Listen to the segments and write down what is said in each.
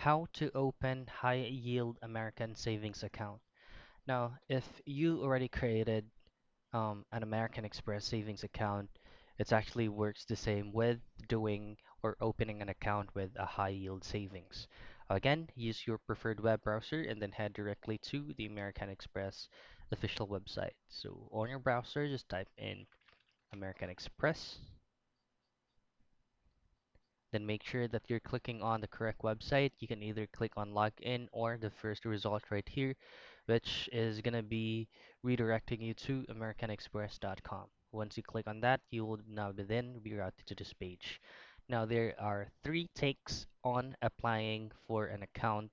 How to open high yield American savings account. Now, if you already created an American Express savings account, it actually works the same with doing or opening an account with a high yield savings. Again, use your preferred web browser and then head directly to the American Express official website. So on your browser, just type in American Express. Then make sure that you're clicking on the correct website. You can either click on login or the first result right here, which is going to be redirecting you to americanexpress.com. Once you click on that, you will now then be routed to this page. Now, there are three takes on applying for an account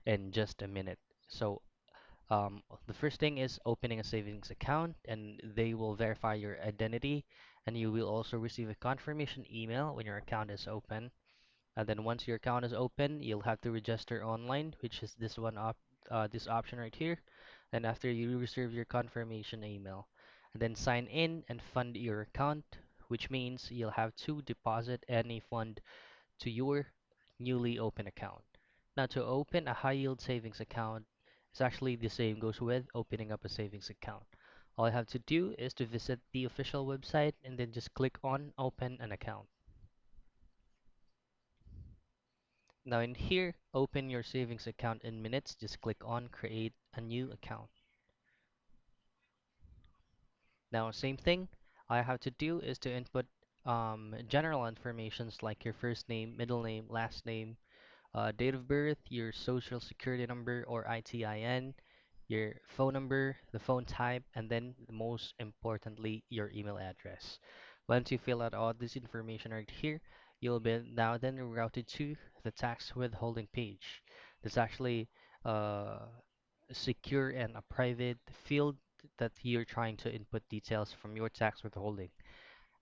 in just a minute. So, the first thing is opening a savings account, and they will verify your identity, and you will also receive a confirmation email when your account is open. And then once your account is open, you'll have to register online, which is this option right here. And after you receive your confirmation email, and then sign in and fund your account, which means you'll have to deposit any fund to your newly open account. Now, to open a high yield savings account, it's actually the same goes with opening up a savings account. All you have to do is to visit the official website and then just click on open an account. Now in here, open your savings account in minutes. Just click on create a new account. Now same thing, all I have to do is to input general informations like your first name, middle name, last name, date of birth, your social security number or ITIN, your phone number, the phone type, and then most importantly, your email address. Once you fill out all this information right here, you'll be now then routed to the tax withholding page. That's actually uh, secure and a private field that you're trying to input details from your tax withholding.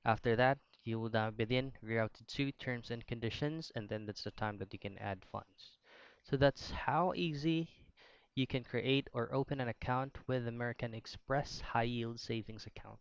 After that, you will now begin rerouted to terms and conditions, and then that's the time that you can add funds. So that's how easy you can create or open an account with American Express High Yield Savings Account.